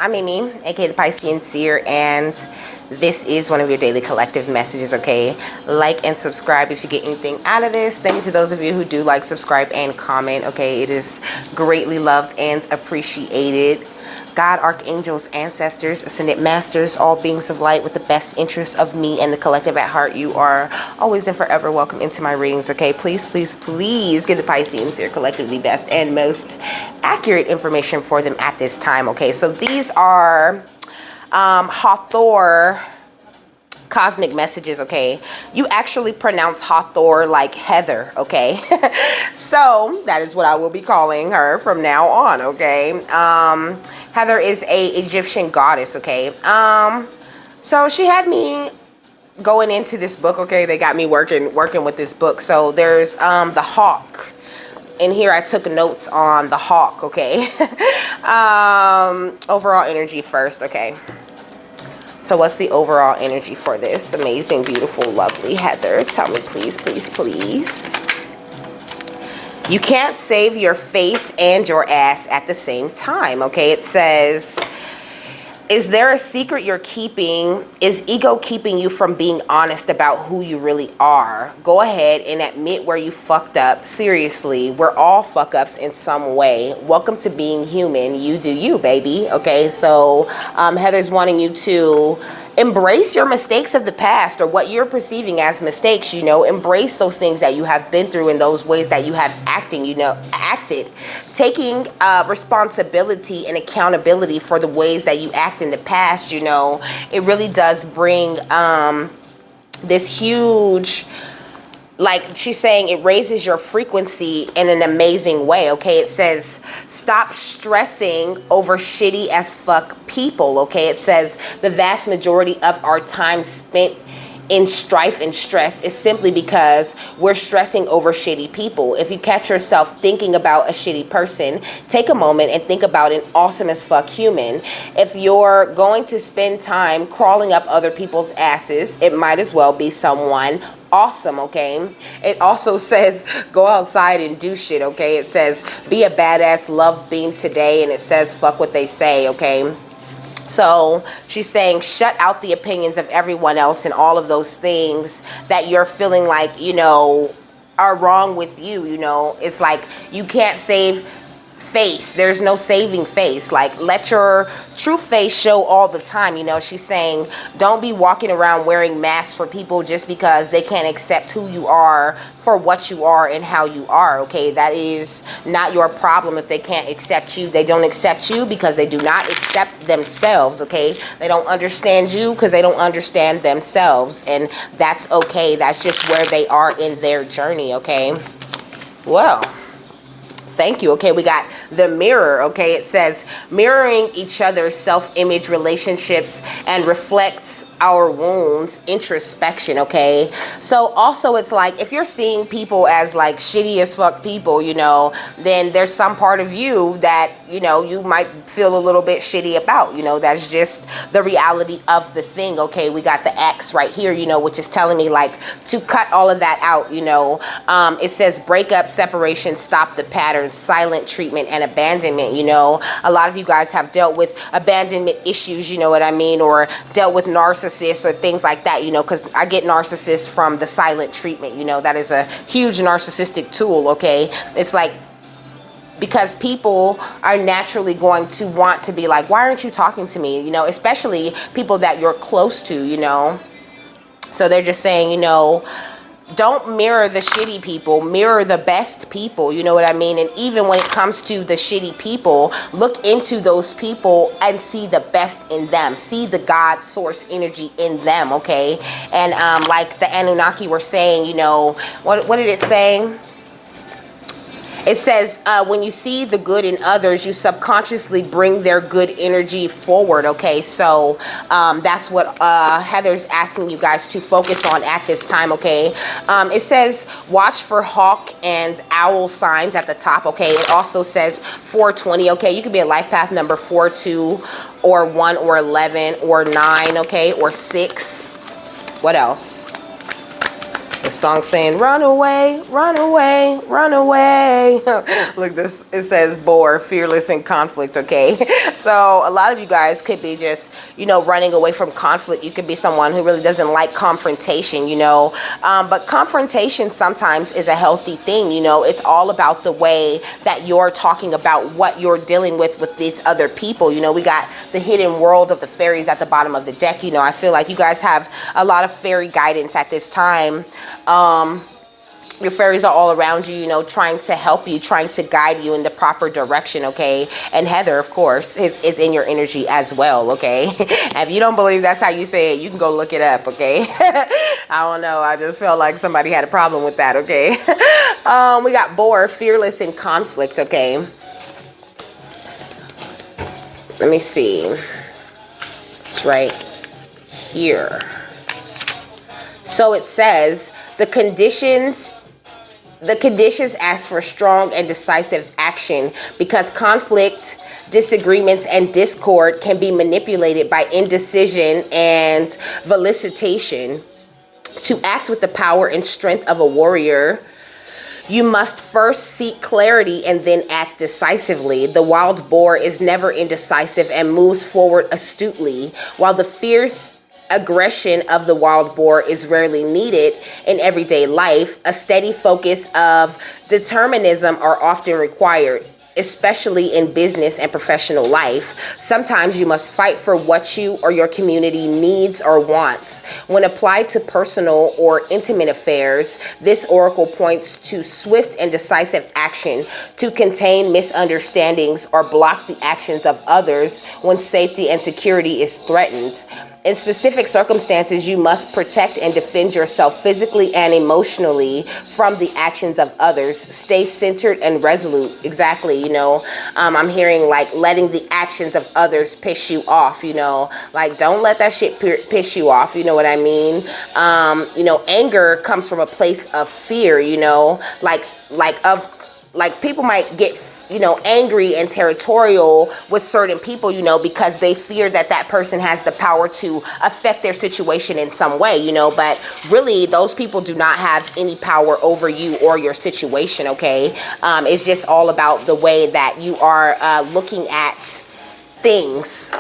I'm Amy, aka the Piscean Seer, and this is one of your daily collective messages, okay? Like and subscribe if you get anything out of this. Thank you to those of you who do like, subscribe, and comment, okay? It is greatly loved and appreciated. God, archangels, ancestors, ascended masters, all beings of light with the best interests of me and the collective at heart, you are always and forever welcome into my readings, okay? Please, please, please give the Pisceans their collectively best and most accurate information for them at this time, okay? So these are Hathor cosmic messages, okay? You actually pronounce Hathor like Heather, okay? So that is what I will be calling her from now on, okay? Heather is a Egyptian goddess, okay? So she had me going into this book, okay? They got me working with this book. So there's the hawk. In here I took notes on the hawk, okay? Overall energy first, okay? So what's the overall energy for this amazing, beautiful, lovely Heather? Tell me, please, please, please. You can't save your face and your ass at the same time, okay? It says, is there a secret you're keeping? Is ego keeping you from being honest about who you really are? Go ahead and admit where you fucked up. Seriously, we're all fuck ups in some way. Welcome to being human. You do you, baby. Okay, so Heather's wanting you to embrace your mistakes of the past, or what you're perceiving as mistakes, you know. Embrace those things that you have been through and those ways that you have acted. Taking responsibility and accountability for the ways that you act in the past, you know, it really does bring this huge, like she's saying, it raises your frequency in an amazing way, okay? It says, stop stressing over shitty as fuck people, okay? It says the vast majority of our time spent in strife and stress is simply because we're stressing over shitty people. If you catch yourself thinking about a shitty person, take a moment and think about an awesome as fuck human. If you're going to spend time crawling up other people's asses, it might as well be someone awesome, okay? It also says go outside and do shit, okay? It says be a badass, love being today, and it says fuck what they say, okay? So she's saying shut out the opinions of everyone else and all of those things that you're feeling like, you know, are wrong with you, you know. It's like you can't save face. There's no saving face. Like, let your true face show all the time, you know. She's saying don't be walking around wearing masks for people just because they can't accept who you are for what you are and how you are, okay? That is not your problem. If they can't accept you, they don't accept you because they do not accept themselves, okay? They don't understand you because they don't understand themselves, and that's okay. That's just where they are in their journey, okay? Well, thank you. Okay, we got the mirror. Okay, it says mirroring each other's self-image relationships and reflects our wounds, introspection. Okay, so also it's like if you're seeing people as like shitty as fuck people, you know, then there's some part of you that, you know, you might feel a little bit shitty about, you know. That's just the reality of the thing. Okay, we got the X right here, you know, which is telling me like to cut all of that out, you know. It says breakup, separation, stop the pattern, silent treatment, and abandonment. You know, a lot of you guys have dealt with abandonment issues, you know what I mean, or dealt with narcissists or things like that, you know, because I get narcissists from the silent treatment, you know. That is a huge narcissistic tool, okay? It's like, because people are naturally going to want to be like, why aren't you talking to me, you know, especially people that you're close to, you know. So they're just saying, you know, don't mirror the shitty people, mirror the best people, you know what I mean? And even when it comes to the shitty people, look into those people and see the best in them. See the God source energy in them, okay? And like the Anunnaki were saying, you know, what did it say? It says, when you see the good in others, you subconsciously bring their good energy forward, okay? So that's what Heather's asking you guys to focus on at this time, okay? It says, watch for hawk and owl signs at the top, okay? It also says 420, okay? You could be a life path number 4, 2, or 1, or 11, or 9, okay? Or 6. What else? The song saying, run away, run away, run away. Look, this, it says boar, fearless in conflict, okay? So a lot of you guys could be just, you know, running away from conflict. You could be someone who really doesn't like confrontation, you know. But confrontation sometimes is a healthy thing, you know. It's all about the way that you're talking about what you're dealing with these other people. You know, we got the hidden world of the fairies at the bottom of the deck. You know, I feel like you guys have a lot of fairy guidance at this time. Your fairies are all around you, you know, trying to help you, trying to guide you in the proper direction, okay? And Heather, of course, is in your energy as well, okay? And if you don't believe that's how you say it, you can go look it up, okay? I don't know. I just felt like somebody had a problem with that, okay? We got boar, fearless in conflict, okay? Let me see. It's right here. So it says, the conditions ask for strong and decisive action because conflict, disagreements, and discord can be manipulated by indecision and volition. To act with the power and strength of a warrior, you must first seek clarity and then act decisively. The wild boar is never indecisive and moves forward astutely, while the fierce aggression of the wild boar is rarely needed in everyday life. A steady focus of determinism are often required, especially in business and professional life. Sometimes you must fight for what you or your community needs or wants. When applied to personal or intimate affairs, this oracle points to swift and decisive action to contain misunderstandings or block the actions of others when safety and security is threatened. In specific circumstances, you must protect and defend yourself physically and emotionally from the actions of others. Stay centered and resolute. Exactly, you know, I'm hearing like letting the actions of others piss you off, you know, like don't let that shit piss you off, you know what I mean? You know, anger comes from a place of fear, you know, like people might get, you know, angry and territorial with certain people, you know, because they fear that that person has the power to affect their situation in some way, you know, but really those people do not have any power over you or your situation, okay? It's just all about the way that you are looking at things.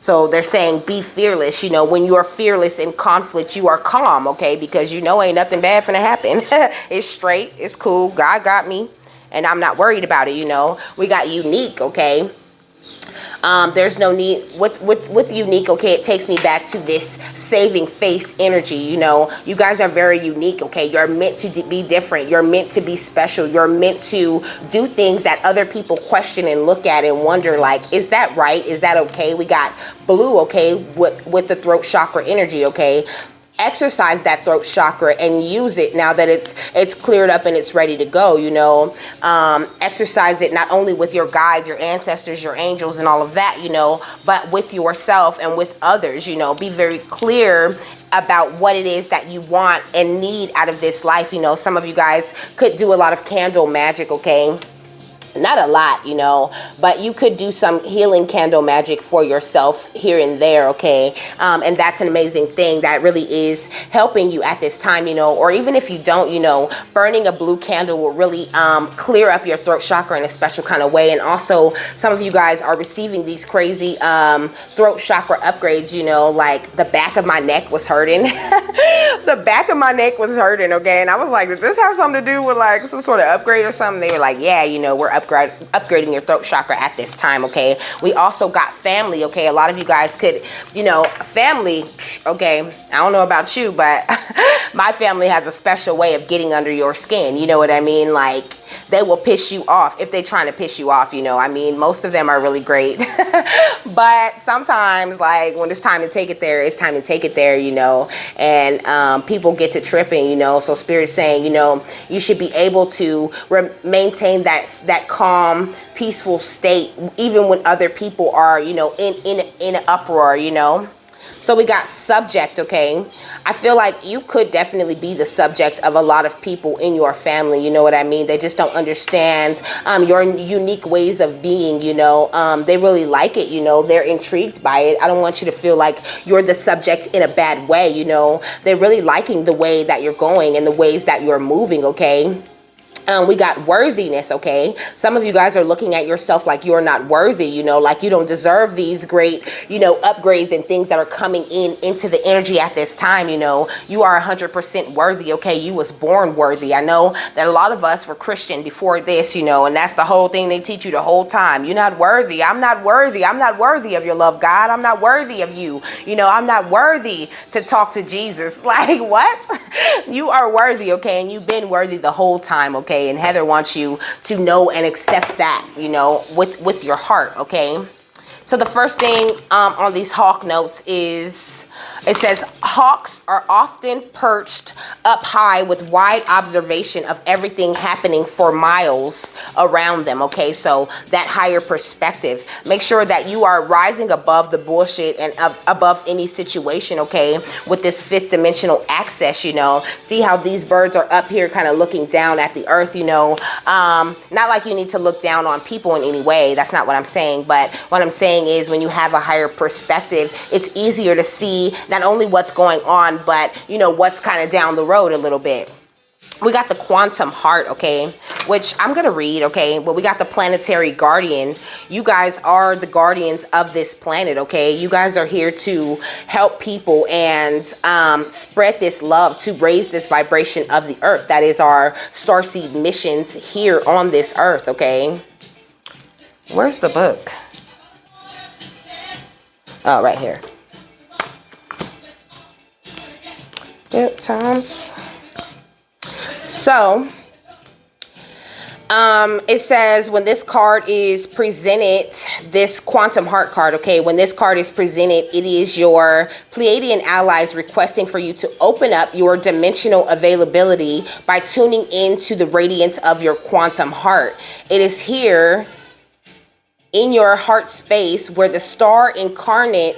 So they're saying be fearless, you know, when you are fearless in conflict, you are calm, okay? Because you know ain't nothing bad finna happen. It's straight, it's cool, God got me. And I'm not worried about it, you know. We got unique, okay. There's no need with unique, okay. It takes me back to this saving face energy, you know. You guys are very unique, okay. You're meant to be different. You're meant to be special. You're meant to do things that other people question and look at and wonder, like, is that right? Is that okay? We got blue, okay, with the throat chakra energy, okay. Exercise that throat chakra and use it now that it's cleared up and it's ready to go, you know. Exercise it not only with your guides, your ancestors, your angels, and all of that, you know, but with yourself and with others, you know. Be very clear about what it is that you want and need out of this life, you know. Some of you guys could do a lot of candle magic, okay. Not a lot, you know, but you could do some healing candle magic for yourself here and there, okay? And that's an amazing thing that really is helping you at this time, you know, or even if you don't, you know, burning a blue candle will really clear up your throat chakra in a special kind of way. And also some of you guys are receiving these crazy throat chakra upgrades, you know, like the back of my neck was hurting. The back of my neck was hurting, okay? And I was like, does this have something to do with like some sort of upgrade or something? They were like, yeah, you know, we're upgrading your throat chakra at this time, okay? We also got family, okay? A lot of you guys could, you know, family, okay? I don't know about you, but my family has a special way of getting under your skin, you know what I mean? Like, they will piss you off if they're trying to piss you off, you know. I mean, most of them are really great. But sometimes, like, when it's time to take it there, it's time to take it there, you know. And people get to tripping, you know. So Spirit's saying, you know, you should be able to maintain that calm, peaceful state, even when other people are, you know, in an uproar, you know. So we got subject, okay? I feel like you could definitely be the subject of a lot of people in your family, you know what I mean? They just don't understand your unique ways of being, you know? They really like it, you know? They're intrigued by it. I don't want you to feel like you're the subject in a bad way, you know? They're really liking the way that you're going and the ways that you're moving, okay? We got worthiness, okay? Some of you guys are looking at yourself like you're not worthy, you know, like you don't deserve these great, you know, upgrades and things that are coming into the energy at this time, you know. You are 100% worthy, okay? You was born worthy. I know that a lot of us were Christian before this, you know, and that's the whole thing they teach you the whole time. You're not worthy. I'm not worthy. I'm not worthy of your love, God. I'm not worthy of you. You know, I'm not worthy to talk to Jesus. Like, what? You are worthy, okay? And you've been worthy the whole time, okay? And Heather wants you to know and accept that, you know, with your heart, okay? So the first thing on these hawk notes is, it says, hawks are often perched up high with wide observation of everything happening for miles around them, okay? So that higher perspective. Make sure that you are rising above the bullshit and above any situation, okay? With this fifth dimensional access, you know. See how these birds are up here kind of looking down at the earth, you know. Not like you need to look down on people in any way. That's not what I'm saying. But what I'm saying is when you have a higher perspective, it's easier to see not only what's going on, but, you know, what's kind of down the road a little bit. We got the quantum heart, okay, which I'm going to read, okay, but we got the planetary guardian. You guys are the guardians of this planet, okay? You guys are here to help people and spread this love, to raise this vibration of the earth. That is our starseed missions here on this earth, okay? Where's the book? Oh, right here. Yep, times. So, it says when this card is presented, this quantum heart card, okay, when this card is presented, it is your Pleiadian allies requesting for you to open up your dimensional availability by tuning into the radiance of your quantum heart. It is here in your heart space where the star incarnate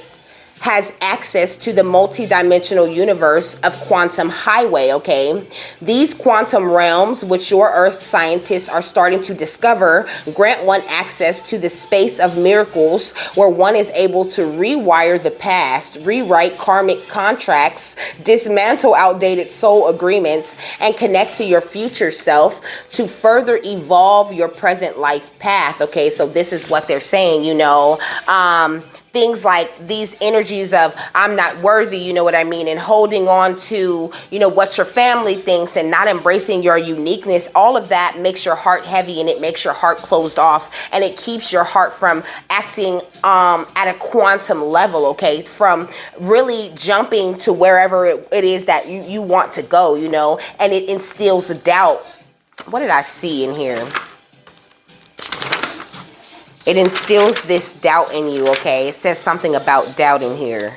has access to the multi-dimensional universe of quantum highway, okay? These quantum realms, which your earth scientists are starting to discover, grant one access to the space of miracles where one is able to rewire the past, rewrite karmic contracts, dismantle outdated soul agreements, and connect to your future self to further evolve your present life path, okay? So this is what they're saying, you know, things like these energies of I'm not worthy, you know what I mean, and holding on to, you know, what your family thinks and not embracing your uniqueness, all of that makes your heart heavy and it makes your heart closed off and it keeps your heart from acting at a quantum level, okay, from really jumping to wherever it is that you want to go, you know, and it instills doubt. What did I see in here? It instills this doubt in you, okay? It says something about doubt in here.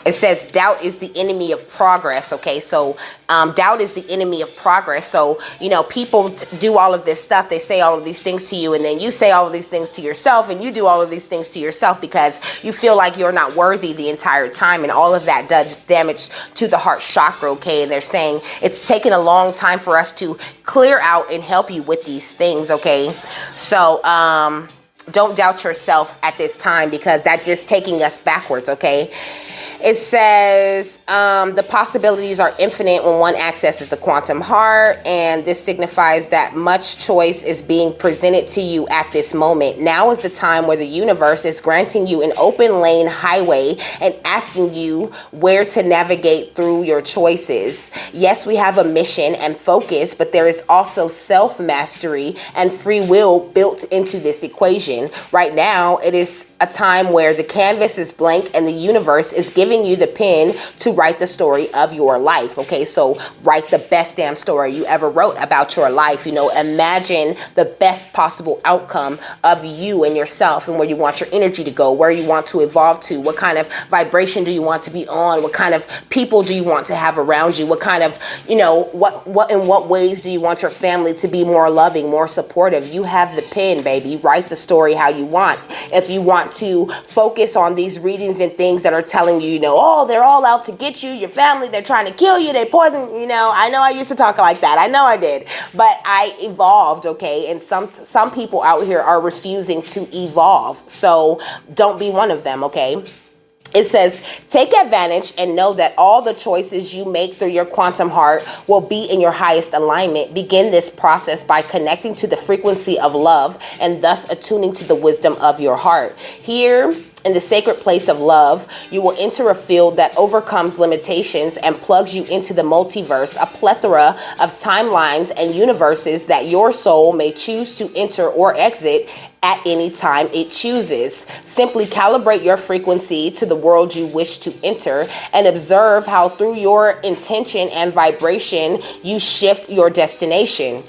It says doubt is the enemy of progress, okay? So doubt is the enemy of progress. So, you know, people do all of this stuff. They say all of these things to you, and then you say all of these things to yourself, and you do all of these things to yourself because you feel like you're not worthy the entire time, and all of that does damage to the heart chakra, okay? And they're saying it's taken a long time for us to clear out and help you with these things, okay? So, don't doubt yourself at this time because that's just taking us backwards, okay? It says the possibilities are infinite when one accesses the quantum heart, and this signifies that much choice is being presented to you at this moment. Now is the time where the universe is granting you an open lane highway and asking you where to navigate through your choices. Yes, we have a mission and focus, but there is also self-mastery and free will built into this equation. Right now, it is a time where the canvas is blank and the universe is giving you the pen to write the story of your life, okay? So write the best damn story you ever wrote about your life, you know, imagine the best possible outcome of you and yourself and where you want your energy to go, where you want to evolve to, what kind of vibration vibration do you want to be on? What kind of people do you want to have around you? What kind of, you know, in what ways do you want your family to be more loving, more supportive? You have the pen, baby. Write the story how you want. If you want to focus on these readings and things that are telling you, you know, oh, they're all out to get you, your family, they're trying to kill you, they poison, you know I used to talk like that. I know I did, but I evolved, okay? And some people out here are refusing to evolve. So don't be one of them, okay? It says, take advantage and know that all the choices you make through your quantum heart will be in your highest alignment. Begin this process by connecting to the frequency of love and thus attuning to the wisdom of your heart. Here, in the sacred place of love, you will enter a field that overcomes limitations and plugs you into the multiverse, a plethora of timelines and universes that your soul may choose to enter or exit at any time it chooses. Simply calibrate your frequency to the world you wish to enter and observe how through your intention and vibration you shift your destination.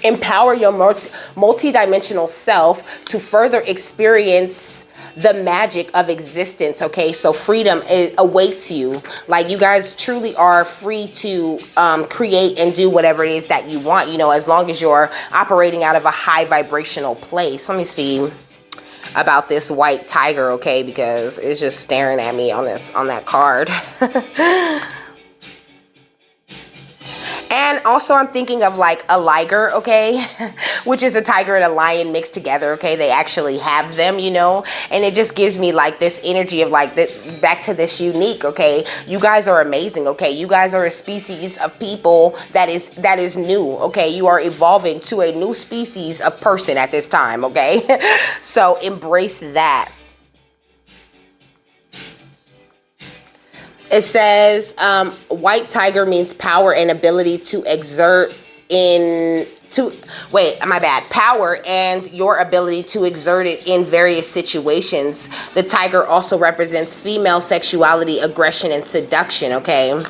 Empower your multidimensional self to further experience the magic of existence, okay? So freedom awaits you. Like, you guys truly are free to create and do whatever it is that you want, you know, as long as you're operating out of a high vibrational place. Let me see about this white tiger, okay? Because it's just staring at me on that card. And also I'm thinking of like a liger, okay, which is a tiger and a lion mixed together, okay? They actually have them, you know, and it just gives me like this energy of like this, back to this unique, okay? You guys are amazing, okay? You guys are a species of people that is new, okay? You are evolving to a new species of person at this time, okay? So embrace that. It says, white tiger means power and ability to exert power and your ability to exert it in various situations. The tiger also represents female sexuality, aggression, and seduction, okay?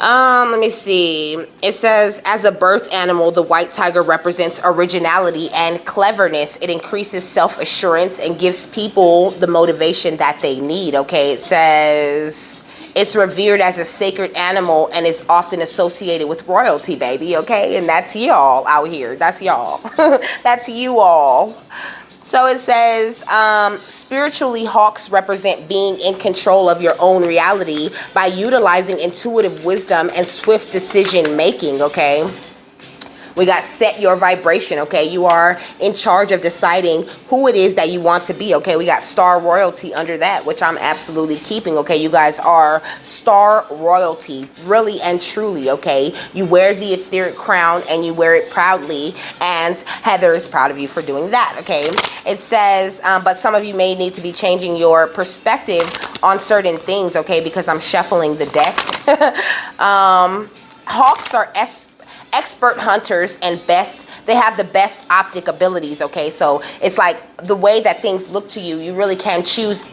Let me see. It says, as a birth animal, the white tiger represents originality and cleverness. It increases self-assurance and gives people the motivation that they need, okay? It says it's revered as a sacred animal and is often associated with royalty, baby, okay? And that's y'all out here. That's y'all. That's you all. So it says, spiritually, hawks represent being in control of your own reality by utilizing intuitive wisdom and swift decision making, okay? We got set your vibration, okay? You are in charge of deciding who it is that you want to be, okay? We got star royalty under that, which I'm absolutely keeping, okay? You guys are star royalty, really and truly, okay? You wear the etheric crown and you wear it proudly, and Heather is proud of you for doing that, okay? It says, but some of you may need to be changing your perspective on certain things, okay? Because I'm shuffling the deck. Hawks are expert hunters and they have the best optic abilities, okay? So it's like the way that things look to you, you really can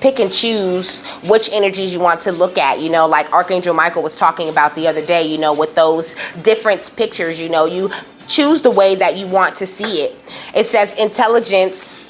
pick and choose which energies you want to look at, you know, like Archangel Michael was talking about the other day, you know, with those different pictures, you know, you choose the way that you want to see it. It says intelligence.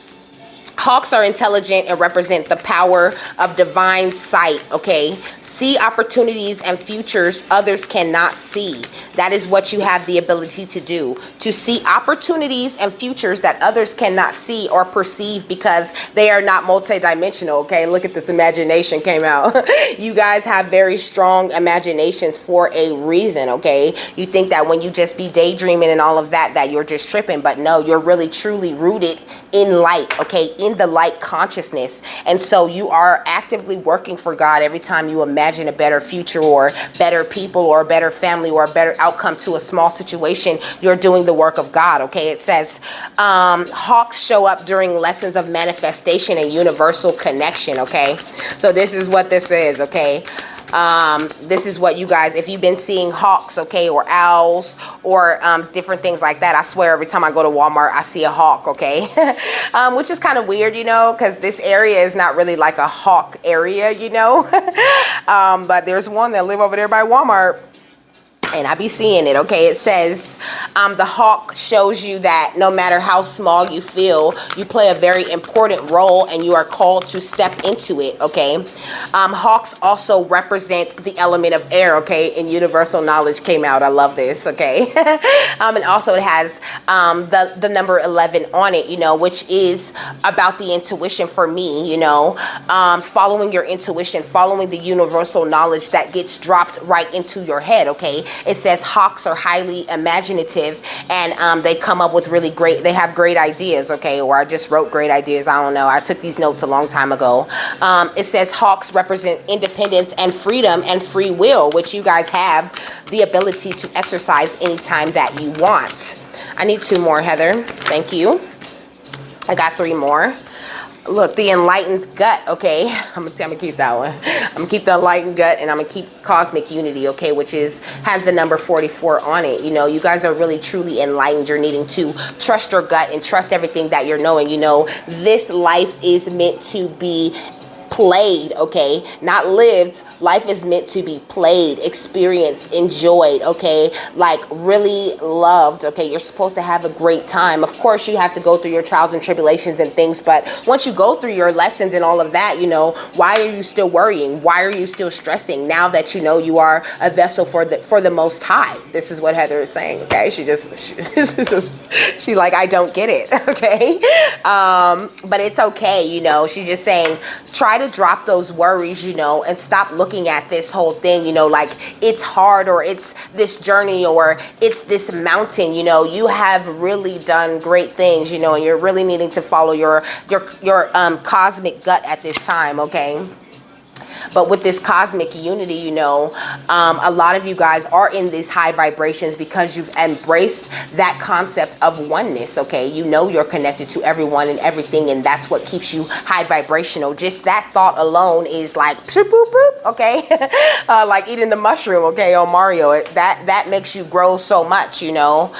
Hawks are intelligent and represent the power of divine sight, okay? See opportunities and futures others cannot see. That is what you have the ability to do. To see opportunities and futures that others cannot see or perceive because they are not multidimensional, okay? Look at this, imagination came out. You guys have very strong imaginations for a reason, okay? You think that when you just be daydreaming and all of that, that you're just tripping, but no, you're really truly rooted in light, okay? In the light consciousness. And so you are actively working for God every time you imagine a better future or better people or a better family or a better outcome to a small situation. You're doing the work of God, okay? It says hawks show up during lessons of manifestation and universal connection, okay? So this is what this is, okay? This is what you guys, if you've been seeing hawks, okay, or owls or different things like that, I swear every time I go to Walmart I see a hawk, okay? Which is kind of weird, you know, because this area is not really like a hawk area, you know. But there's one that live over there by Walmart and I be seeing it, okay? It says The hawk shows you that no matter how small you feel, you play a very important role and you are called to step into it, okay? Hawks also represent the element of air, okay? And universal knowledge came out. I love this, okay? And also it has the number 11 on it, you know, which is about the intuition for me, you know, following your intuition, following the universal knowledge that gets dropped right into your head, okay? It says hawks are highly imaginative and they come up with really great, they have great ideas, okay? Or I just wrote great ideas, I don't know. I took these notes a long time ago. It says hawks represent independence and freedom and free will, which you guys have the ability to exercise anytime that you want. I need 2 more, Heather. Thank you. I got 3 more. Look, the enlightened gut, okay? I'm gonna keep that one. I'm gonna keep the enlightened gut and I'm gonna keep cosmic unity, okay? Which has the number 44 on it. You know, you guys are really truly enlightened. You're needing to trust your gut and trust everything that you're knowing. You know, this life is meant to be played, okay? Not lived. Life is meant to be played, experienced, enjoyed, okay? Like really loved, okay? You're supposed to have a great time. Of course, you have to go through your trials and tribulations and things, but once you go through your lessons and all of that, you know, why are you still worrying? Why are you still stressing now that you know you are a vessel for the Most High? This is what Heather is saying, okay? She like, I don't get it, okay? But it's okay, you know? She's just saying, try to drop those worries, you know, and stop looking at this whole thing, you know, like it's hard or it's this journey or it's this mountain, you know. You have really done great things, you know, and you're really needing to follow your cosmic gut at this time, okay? But with this cosmic unity, you know, a lot of you guys are in these high vibrations because you've embraced that concept of oneness, okay? You know you're connected to everyone and everything, and that's what keeps you high vibrational. Just that thought alone is like, boop, boop, boop, okay? Like eating the mushroom, okay, on Mario. That makes you grow so much, you know?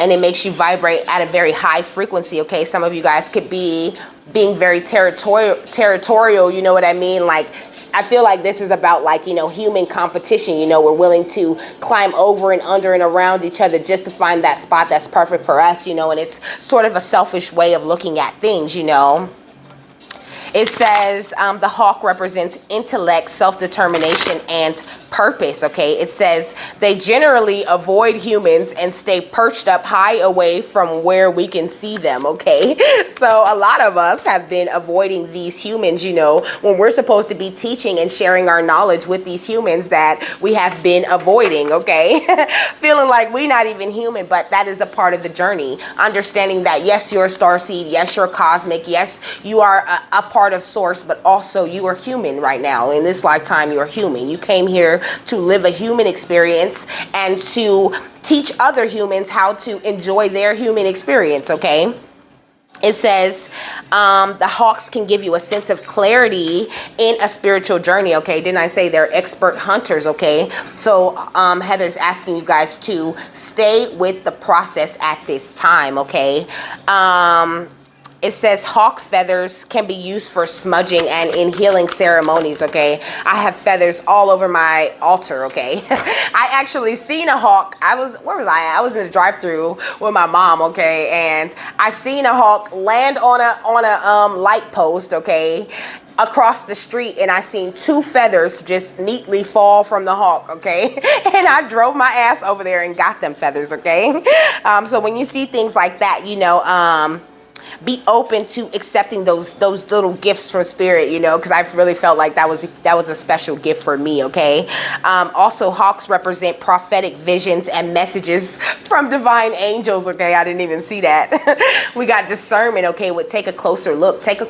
And it makes you vibrate at a very high frequency, okay? Some of you guys could be being very territorial, you know what I mean? Like, I feel like this is about, like, you know, human competition. You know, we're willing to climb over and under and around each other just to find that spot that's perfect for us, you know, and it's sort of a selfish way of looking at things, you know. It says the hawk represents intellect, self-determination, and purpose, okay? It says they generally avoid humans and stay perched up high away from where we can see them, okay? So a lot of us have been avoiding these humans, you know, when we're supposed to be teaching and sharing our knowledge with these humans that we have been avoiding, okay? Feeling like we're not even human, but that is a part of the journey. Understanding that, yes, you're a starseed, yes, you're cosmic, yes, you are a part of source, but also you are human right now. In this lifetime, you are human. You came here to live a human experience and to teach other humans how to enjoy their human experience, okay? It says the hawks can give you a sense of clarity in a spiritual journey, okay? Didn't I say they're expert hunters, okay? So Heather's asking you guys to stay with the process at this time, okay? It says hawk feathers can be used for smudging and in healing ceremonies, okay? I have feathers all over my altar, okay? I actually seen a hawk. Where was I at? I was in the drive-thru with my mom, okay? And I seen a hawk land on a light post, okay? Across the street, and I seen 2 feathers just neatly fall from the hawk, okay? And I drove my ass over there and got them feathers, okay? So when you see things like that, you know, be open to accepting those little gifts from spirit, you know, because I really felt like that was a special gift for me, okay? Also, hawks represent prophetic visions and messages from divine angels, okay? I didn't even see that. We got discernment, okay? Take a closer look. Take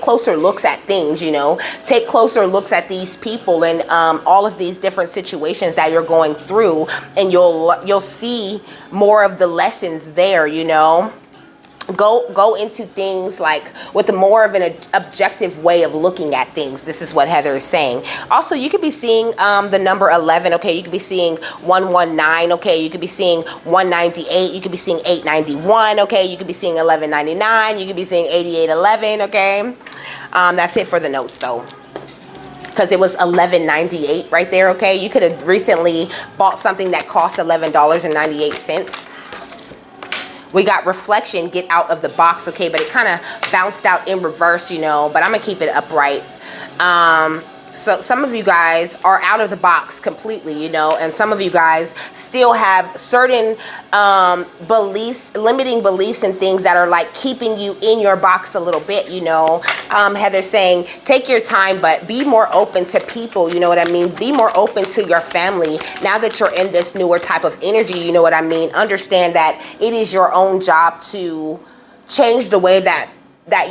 closer looks at things, you know? Take closer looks at these people and all of these different situations that you're going through, and you'll see more of the lessons there, you know? Go into things like with more of an objective way of looking at things. This is what Heather is saying. Also, you could be seeing the number 11, okay? You could be seeing 119, okay? You could be seeing 198. You could be seeing 891, okay? You could be seeing 1199. You could be seeing 8811, okay? That's it for the notes, though. because it was $11.98 right there, okay? You could have recently bought something that cost $11.98. We got reflection, get out of the box, okay? But it kind of bounced out in reverse, you know, but I'm gonna keep it upright. So some of you guys are out of the box completely, you know, and some of you guys still have certain beliefs, limiting beliefs and things that are like keeping you in your box a little bit, you know. Heather's saying, take your time, but be more open to people, you know what I mean? Be more open to your family. Now that you're in this newer type of energy, you know what I mean? Understand that it is your own job to change the way that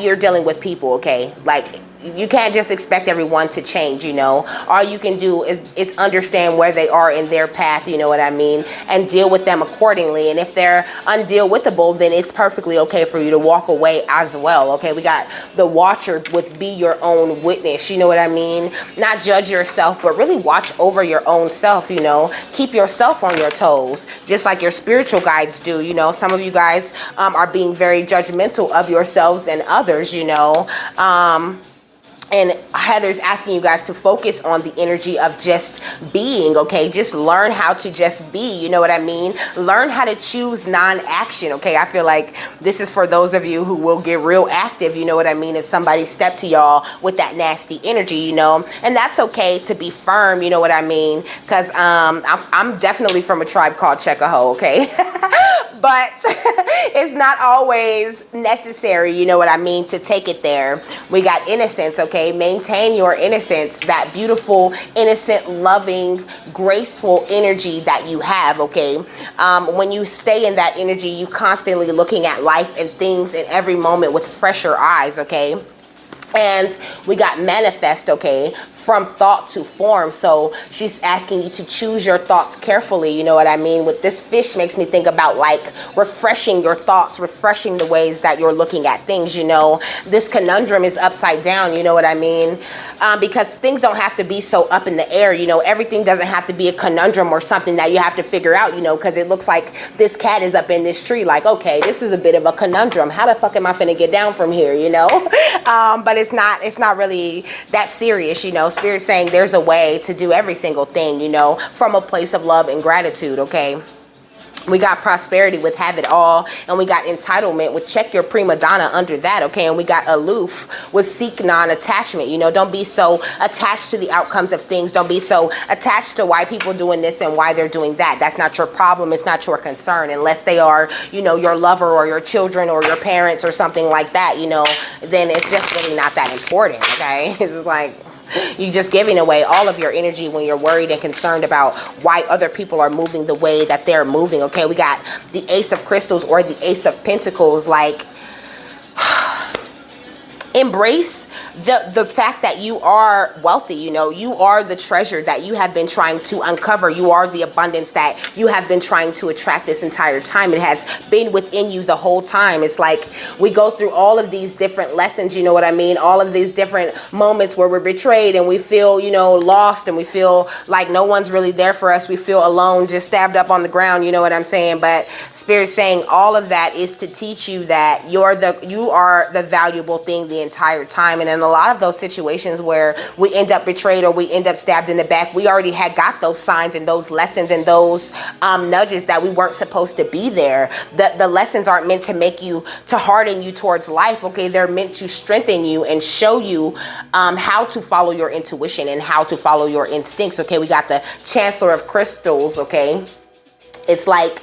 you're dealing with people, okay? Like, you can't just expect everyone to change, you know. All you can do is understand where they are in their path, you know what I mean, and deal with them accordingly. And if they're undeal-withable, then it's perfectly okay for you to walk away as well, okay? We got the watcher with be your own witness, you know what I mean? Not judge yourself, but really watch over your own self, you know. Keep yourself on your toes, just like your spiritual guides do, you know. Some of you guys are being very judgmental of yourselves and others, you know. And Heather's asking you guys to focus on the energy of just being, okay? Just learn how to just be, you know what I mean? Learn how to choose non-action, okay? I feel like this is for those of you who will get real active, you know what I mean? If somebody stepped to y'all with that nasty energy, you know? And that's okay to be firm, you know what I mean? Because I'm definitely from a tribe called Checkahoe, okay? But it's not always necessary, you know what I mean, to take it there. We got innocence, okay? Maintain your innocence, that beautiful, innocent, loving, graceful energy that you have, okay? When you stay in that energy, you constantly looking at life and things in every moment with fresher eyes, okay? And we got manifest, okay, from thought to form. So she's asking you to choose your thoughts carefully, you know what I mean? With this fish makes me think about like refreshing your thoughts, refreshing the ways that you're looking at things, you know. This conundrum is upside down, you know what I mean? Because things don't have to be so up in the air, you know. Everything doesn't have to be a conundrum or something that you have to figure out, you know, because it looks like this cat is up in this tree like, okay, this is a bit of a conundrum. How the fuck am I finna get down from here, you know? But it's not really that serious, you know. Spirit's saying there's a way to do every single thing, you know, from a place of love and gratitude, okay? We got prosperity with have it all, and we got entitlement with check your prima donna under that, okay? And we got aloof with seek non-attachment, you know. Don't be so attached to the outcomes of things. Don't be so attached to why people doing this and why they're doing that. That's not your problem. It's not your concern unless they are, you know, your lover or your children or your parents or something like that, you know. Then it's just really not that important, okay? It's just like you're just giving away all of your energy when you're worried and concerned about why other people are moving the way that they're moving, okay? We got the Ace of Crystals or the Ace of Pentacles, like embrace the fact that you are wealthy, you know. You are the treasure that you have been trying to uncover. You are the abundance that you have been trying to attract this entire time. It has been within you the whole time. It's like we go through all of these different lessons, you know what I mean? All of these different moments where we're betrayed and we feel, you know, lost, and we feel like no one's really there for us. We feel alone, just stabbed up on the ground, you know what I'm saying? But Spirit's saying all of that is to teach you that you are the valuable thing the entire time. And in a lot of those situations where we end up betrayed or we end up stabbed in the back, we already had got those signs and those lessons and those nudges that we weren't supposed to be there. The lessons aren't meant to make you, to harden you towards life, okay? They're meant to strengthen you and show you how to follow your intuition and how to follow your instincts, okay? We got the Chancellor of Crystals, okay? It's like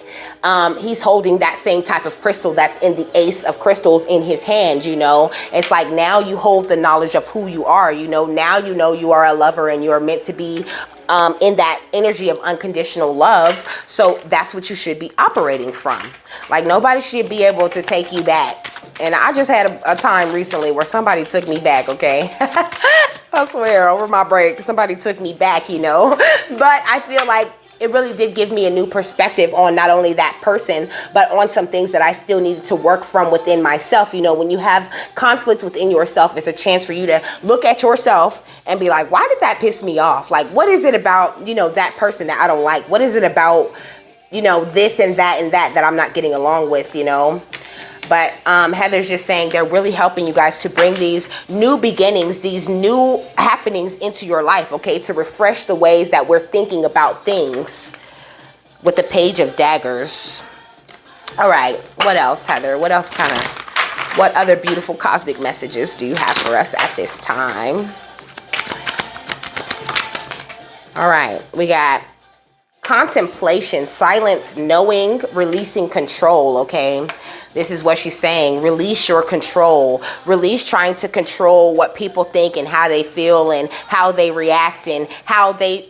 he's holding that same type of crystal that's in the Ace of Crystals in his hand, you know. It's like now you hold the knowledge of who you are, you know. Now you know you are a lover and you're meant to be in that energy of unconditional love. So that's what you should be operating from. Like nobody should be able to take you back. And I just had a time recently where somebody took me back, okay? I swear, over my break, somebody took me back, you know. But I feel like it really did give me a new perspective on not only that person, but on some things that I still needed to work from within myself. You know, when you have conflict within yourself, it's a chance for you to look at yourself and be like, why did that piss me off? Like, what is it about, you know, that person that I don't like? What is it about, you know, this and that I'm not getting along with, you know? But Heather's just saying they're really helping you guys to bring these new beginnings, these new happenings into your life, okay, to refresh the ways that we're thinking about things with the Page of Daggers. All right, what else, Heather? What else what other beautiful cosmic messages do you have for us at this time? All right, we got contemplation, silence, knowing, releasing control, okay? This is what she's saying. Release your control. Release trying to control what people think and how they feel and how they react and how they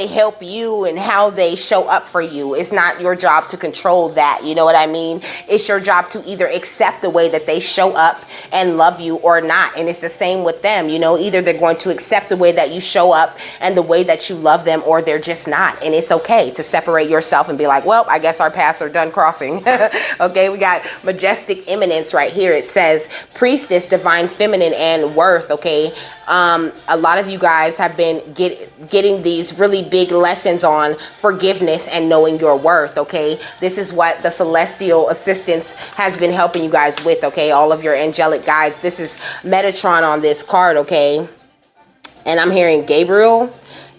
help you and how they show up for you. It's not your job to control that. You know what I mean? It's your job to either accept the way that they show up and love you or not. And it's the same with them. You know, either they're going to accept the way that you show up and the way that you love them, or they're just not. And it's okay to separate yourself and be like, well, I guess our paths are done crossing. Okay, we got majestic eminence right here. It says priestess, divine feminine, and worth. Okay, a lot of you guys have been getting these really big lessons on forgiveness and knowing your worth. Okay, this is what the celestial assistance has been helping you guys with. Okay, all of your angelic guides. This is Metatron on this card. Okay, and I'm hearing Gabriel,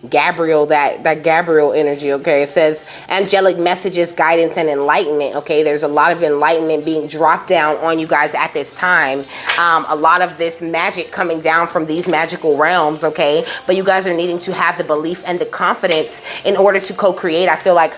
that Gabriel energy. Okay, it says angelic messages, guidance, and enlightenment. Okay, there's a lot of enlightenment being dropped down on you guys at this time. A lot of this magic coming down from these magical realms. Okay, but you guys are needing to have the belief and the confidence in order to co-create. I feel like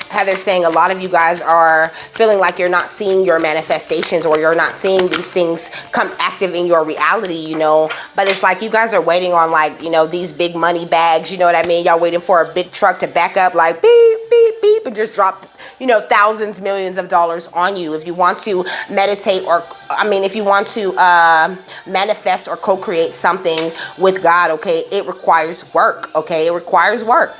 Heather's saying a lot of you guys are feeling like you're not seeing your manifestations, or you're not seeing these things come active in your reality, you know. But it's like you guys are waiting on, like, you know, these big money bags. You know what I mean? Y'all waiting for a big truck to back up, like beep, beep, beep, and just drop, you know, thousands, millions of dollars on you. If you want to meditate, or if you want to manifest or co-create something with God, okay, it requires work. Okay, it requires work.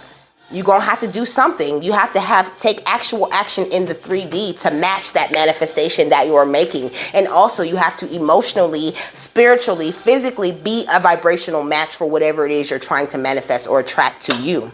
You're going to have to do something. You have to take actual action in the 3D to match that manifestation that you are making. And also you have to emotionally, spiritually, physically be a vibrational match for whatever it is you're trying to manifest or attract to you.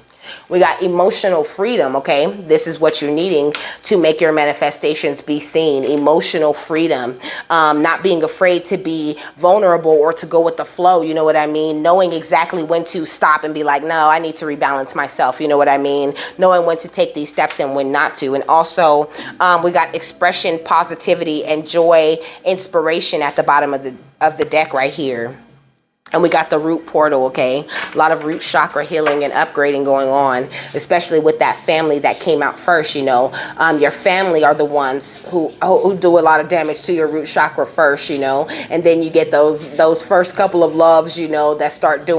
We got emotional freedom, okay? This is what you're needing to make your manifestations be seen. Emotional freedom. Not being afraid to be vulnerable or to go with the flow, you know what I mean? Knowing exactly when to stop and be like, no, I need to rebalance myself, you know what I mean? Knowing when to take these steps and when not to. And also, we got expression, positivity, and joy, inspiration at the bottom of the deck right here. And we got the root portal, okay? A lot of root chakra healing and upgrading going on, especially with that family that came out first, you know. Your family are the ones who do a lot of damage to your root chakra first, you know. And then you get those first couple of loves, you know, that start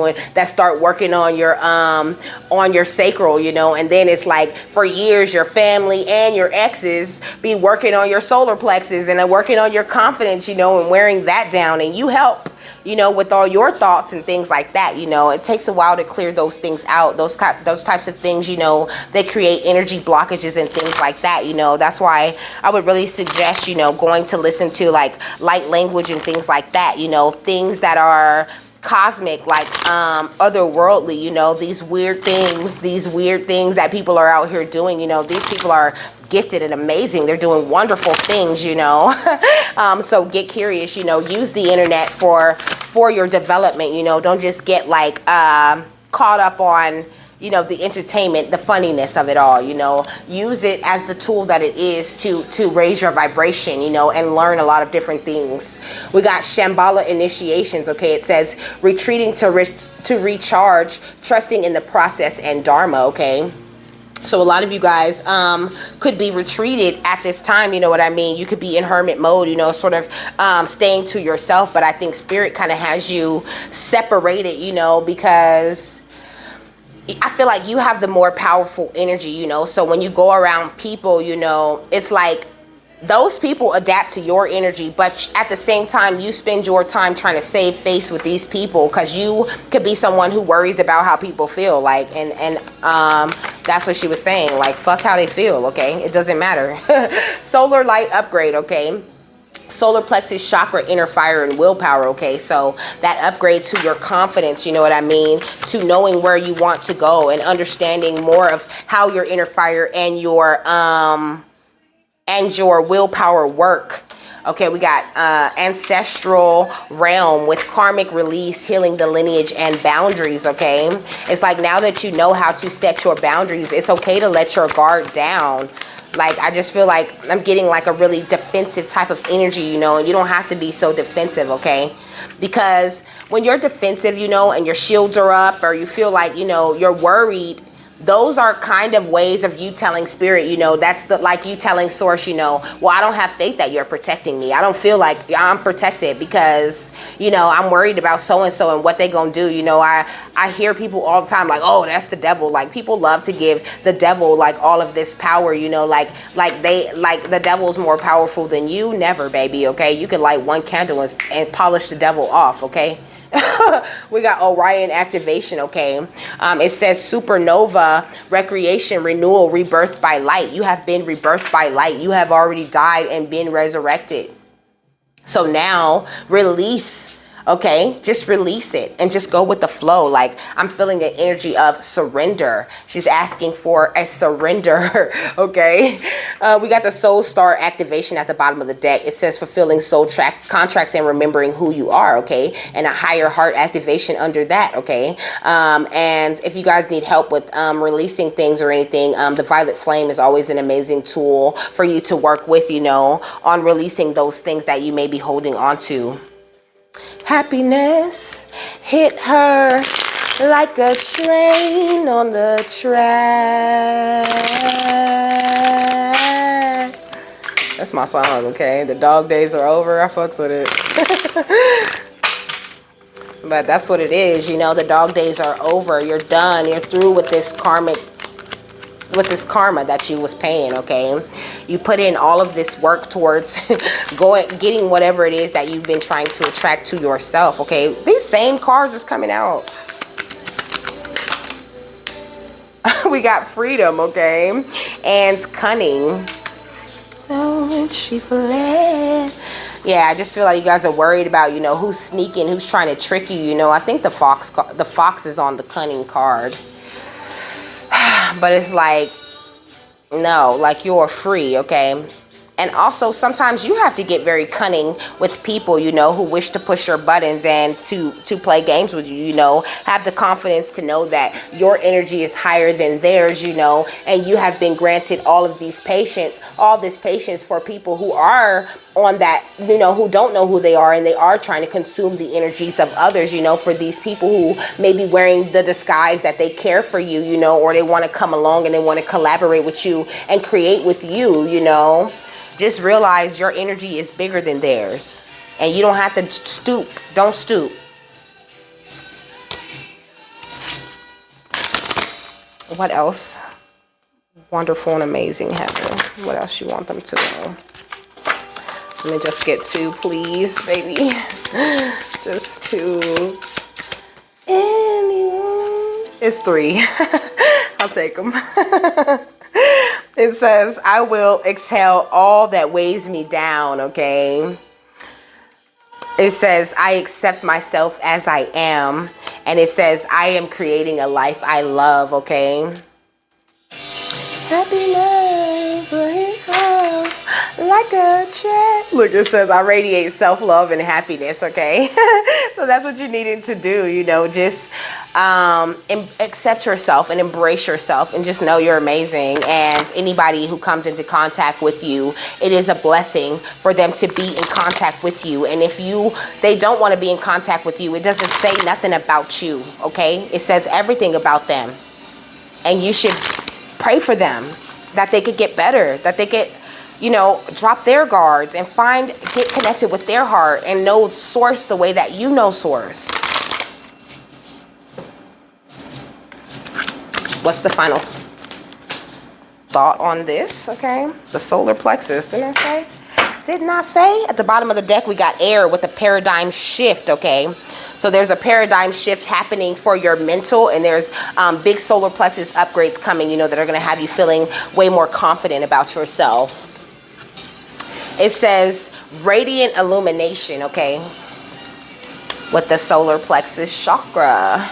working on your sacral, you know. And then it's like for years your family and your exes be working on your solar plexus and working on your confidence, you know, and wearing that down. And you help, you know, with all your thoughts and things like that. You know, it takes a while to clear those things out. Those types of things, you know, they create energy blockages and things like that. You know, that's why I would really suggest, you know, going to listen to like light language and things like that. You know, things that are cosmic, like otherworldly, you know, these weird things that people are out here doing. You know, these people are gifted and amazing. They're doing wonderful things, you know. So get curious, you know, use the internet for your development, you know. Don't just get like caught up on, you know, the entertainment, the funniness of it all, you know. Use it as the tool that it is to raise your vibration, you know, and learn a lot of different things. We got Shambhala initiations, okay. It says retreating to recharge, trusting in the process, and Dharma, okay. So a lot of you guys could be retreated at this time, you know what I mean? You could be in hermit mode, you know, sort of staying to yourself. But I think Spirit kind of has you separated, you know, because I feel like you have the more powerful energy, you know. So when you go around people, you know, it's like those people adapt to your energy, but at the same time, you spend your time trying to save face with these people because you could be someone who worries about how people feel. Like, and that's what she was saying. Like, fuck how they feel, okay? It doesn't matter. Solar light upgrade, okay? Solar plexus chakra, inner fire, and willpower, okay? So that upgrade to your confidence, you know what I mean? To knowing where you want to go and understanding more of how your inner fire and your willpower work. Okay, we got ancestral realm with karmic release, healing the lineage and boundaries, okay? It's like now that you know how to set your boundaries, it's okay to let your guard down. Like, I just feel like I'm getting like a really defensive type of energy, you know, and you don't have to be so defensive, okay? Because when you're defensive, you know, and your shields are up, or you feel like, you know, you're worried, those are kind of ways of you telling spirit, you know, that's the, like you telling source, you know, well, I don't have faith that you're protecting me. I don't feel like I'm protected because, you know, I'm worried about so-and-so and what they gonna do. You know, I hear people all the time like, oh, that's the devil. Like, people love to give the devil like all of this power, you know, like the devil's more powerful than you. Never, baby. Okay. You can light one candle and polish the devil off. Okay. We got Orion activation, okay? It says supernova, recreation, renewal, rebirth by light. You have been rebirthed by light. You have already died and been resurrected. So now release. Okay, just release it and just go with the flow. Like, I'm feeling the energy of surrender. She's asking for a surrender. Okay, we got the soul star activation at the bottom of the deck. It says fulfilling soul contracts and remembering who you are. Okay, and a higher heart activation under that. Okay, and if you guys need help with releasing things or anything, the violet flame is always an amazing tool for you to work with, you know, on releasing those things that you may be holding on to. Happiness hit her like a train on the track. That's my song, okay? The dog days are over. I fucks with it. But that's what it is, you know, the dog days are over. You're done. You're through with this karma that you was paying, okay? You put in all of this work towards getting whatever it is that you've been trying to attract to yourself, okay? These same cards is coming out. We got freedom, okay? And cunning. Oh, she fled. Yeah, I just feel like you guys are worried about, you know, who's sneaking, who's trying to trick you, you know. I think the fox is on the cunning card. But it's like, no, like, you're free, okay? And also, sometimes you have to get very cunning with people, you know, who wish to push your buttons and to play games with you, you know. Have the confidence to know that your energy is higher than theirs, you know, and you have been granted all this patience for people who are on that, you know, who don't know who they are, and they are trying to consume the energies of others, you know, for these people who may be wearing the disguise that they care for you, you know, or they want to come along and they want to collaborate with you and create with you, you know. Just realize your energy is bigger than theirs, and you don't have to stoop. Don't stoop. What else? Wonderful and amazing, Heather. What else you want them to know? Let me just get two, please, baby. Just two. It's three. I'll take them. It says, I will exhale all that weighs me down, okay? It says, I accept myself as I am. And it says, I am creating a life I love, okay? Happiness will hit her like a train. Look, it says, I radiate self-love and happiness, okay? So that's what you needed to do, you know, just accept yourself and embrace yourself and just know you're amazing. And anybody who comes into contact with you, it is a blessing for them to be in contact with you. And if they don't want to be in contact with you, it doesn't say nothing about you, okay? It says everything about them. And you should pray for them, that they could get better, that they could, you know, drop their guards and get connected with their heart and know source the way that you know source. What's the final thought on this? Okay, the solar plexus. Didn't I say? Didn't I say? At the bottom of the deck, we got air with a paradigm shift. Okay, so there's a paradigm shift happening for your mental, and there's big solar plexus upgrades coming, you know, that are going to have you feeling way more confident about yourself. It says radiant illumination. Okay, with the solar plexus chakra.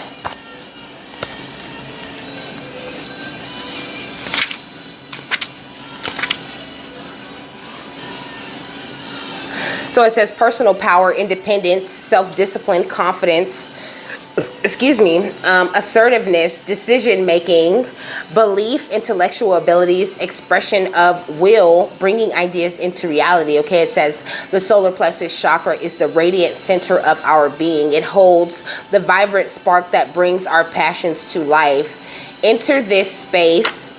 So it says personal power, independence, self-discipline, confidence, assertiveness, decision making, belief, intellectual abilities, expression of will, bringing ideas into reality. Okay, it says the solar plexus chakra is the radiant center of our being. It holds the vibrant spark that brings our passions to life. Enter this space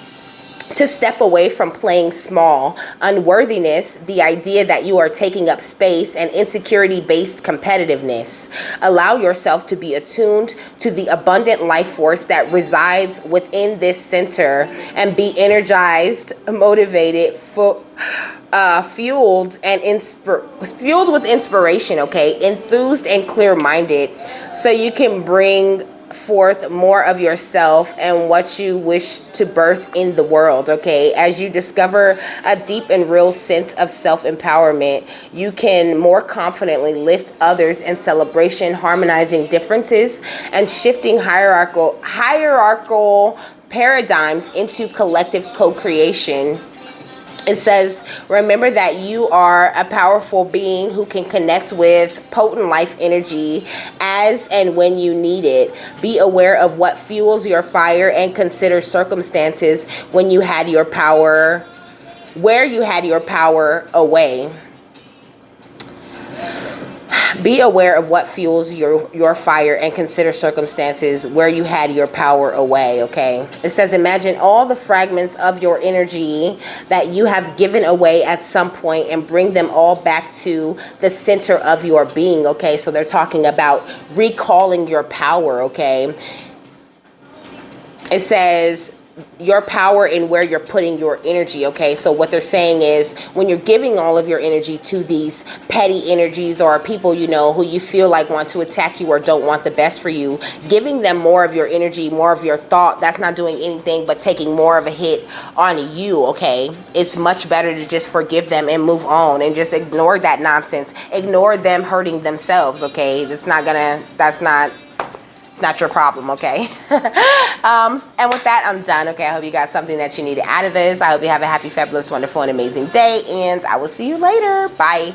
to step away from playing small, unworthiness, the idea that you are taking up space, and insecurity-based competitiveness. Allow yourself to be attuned to the abundant life force that resides within this center and be energized, motivated, fueled with inspiration, okay? Enthused and clear-minded, so you can bring forth more of yourself and what you wish to birth in the world. Okay, as you discover a deep and real sense of self-empowerment, you can more confidently lift others in celebration, harmonizing differences and shifting hierarchical paradigms into collective co-creation. It says, remember that you are a powerful being who can connect with potent life energy as and when you need it. Be aware of what fuels your fire and consider circumstances when you had your power, where you had your power away. Be aware of what fuels your fire and consider circumstances where you had your power away, okay? It says, imagine all the fragments of your energy that you have given away at some point and bring them all back to the center of your being, okay? So they're talking about recalling your power, okay? It says your power and where you're putting your energy, okay? So what they're saying is when you're giving all of your energy to these petty energies or people, you know, who you feel like want to attack you or don't want the best for you, giving them more of your energy, more of your thought, that's not doing anything but taking more of a hit on you, okay? It's much better to just forgive them and move on and just ignore that nonsense. Ignore them hurting themselves, okay? It's not your problem, okay? And with that, I'm done, okay? I hope you got something that you needed out of this. I hope you have a happy, fabulous, wonderful, and amazing day, and I will see you later. Bye.